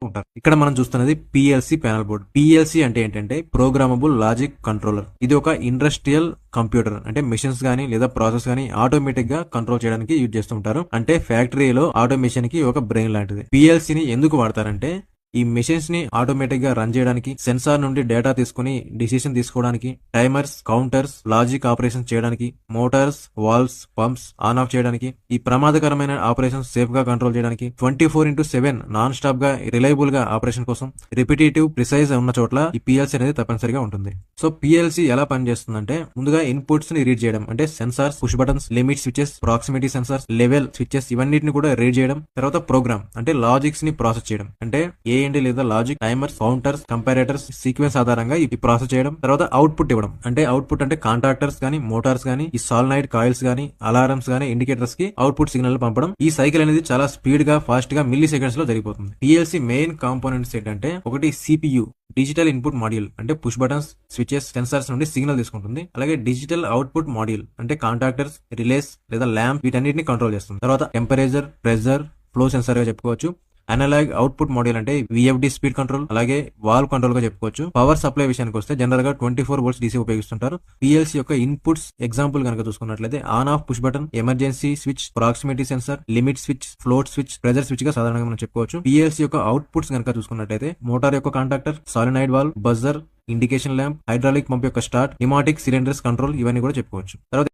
ఉంటారు. ఇక్కడ మనం చూస్తున్నది పిఎల్సి ప్యానల్ బోర్డ్. పిఎల్సి అంటే ఏంటంటే ప్రోగ్రామబుల్ లాజిక్ కంట్రోలర్. ఇది ఒక ఇండస్ట్రియల్ కంప్యూటర్, అంటే మిషన్స్ గానీ లేదా ప్రాసెస్ గానీ ఆటోమేటిక్ గా కంట్రోల్ చేయడానికి యూజ్ చేస్తుంటారు. అంటే ఫ్యాక్టరీలో ఆటోమేషన్ కి ఒక బ్రెయిన్ లాంటిది. పిఎల్సిని ఎందుకు వాడతారంటే ఈ మెషిన్స్ ని ఆటోమేటిక్ గా రన్ చేయడానికి, సెన్సార్ నుండి డేటా తీసుకుని డిసిషన్ తీసుకోవడానికి, టైమర్స్, కౌంటర్స్, లాజిక్ ఆపరేషన్ చేయడానికి, Motors, valves, pumps on off చేయడానికి, ఈ ప్రమాదకరమైన ఆపరేషన్ సేఫ్ గా కంట్రోల్ చేయడానికి, 24/7 నాన్ స్టాప్ గా రిలయబుల్ గా ఆపరేషన్ కోసం, రిపిటేటివ్, ప్రిసైజ్ ఉన్న చోట్ల ఈ పిఎల్సి అనేది తప్పనిసరిగా ఉంటుంది. సో పిఎల్సి ఎలా పనిచేస్తుందంటే ముందుగా ఇన్పుట్స్ ని రీడ్ చేయడం, అంటే sensors, push buttons, limit switches, proximity sensors, level switches ఇవన్నిటిని కూడా రీడ్ చేయడం. తర్వాత ప్రోగ్రామ్ అంటే లాజిక్స్ ని ప్రాసెస్ చేయడం, అంటే ఏంటి లేదా లాజిక్, టైమర్స్, కౌంటర్స్, కంపారేటర్స్ సీక్వెన్స్ ఆధారంగా ఇది ప్రాసెస్ చేయడం. తర్వాత అవుట్పుట్ ఇవ్వడం, అంటే అవుట్పుట్ అంటే కాంట్రాక్టర్స్ గానీ, మోటార్స్ గానీ, ఈ సాలినాయిడ్ కాయిల్స్ గానీ, అలారమ్స్ గానీ, ఇండికేటర్స్ కి అవుట్పుట్ సిగ్నల్ పంపడం. ఈ సైకిల్ అనేది చాలా స్పీడ్ గా, ఫాస్ట్ గా మిల్లీ సెకండ్స్ లో జరిగిపోతుంది. పిఎల్సి మెయిన్ కాంపోనెంట్స్ ఏంటంటే ఒకటి సిపియు, డిజిటల్ ఇన్పుట్ మాడ్యూల్, అంటే పుష్ బటన్స్, స్విచెస్, సెన్సార్స్ నుండి సిగ్నల్ తీసుకుంటుంది. అలాగే డిజిటల్ అవుట్పుట్ మాడ్యూల్ అంటే కాంటాక్టర్స్, రిలేస్ లేదా ల్యాంప్ వీటన్నిటిని కంట్రోల్ చేస్తుంది. తర్వాత టెంపరేచర్, ప్రెషర్, ఫ్లో సెన్సార్ గా చెప్పుకోవచ్చు. అనలాగ్ అవుట్పుట్ మాడ్యూల్ అంటే విఎఫ్డి స్పీడ్ కంట్రోల్, అలాగే వాల్వ్ కంట్రోల్ గా చెప్పుకోవచ్చు. పవర్ సప్లై విషయానికి వస్తే జనరల్ గా 24 వోల్ట్స్ డీసీ ఉపయోగిస్తుంటారు. పిఎల్సి యొక్క ఇన్పుట్స్ ఎగ్జాంపుల్ కనుక చూసుకున్నట్లయితే on off push button, emergency switch, proximity sensor, limit switch, float switch, pressure switch గా సాధారణంగా మనం చెప్పుకోవచ్చు. పిఎల్సి యొక్క అవుట్పుట్స్ కనుక చూసుకున్నట్లయితే మోటార్ యొక్క contactor, solenoid valve, buzzer, indication lamp, hydraulic pump యొక్క స్టార్ట్, న్యూమాటిక్ సిలిండర్స్ కంట్రోల్ ఇవన్నీ కూడా చెప్పుకోవచ్చు. తర్వాత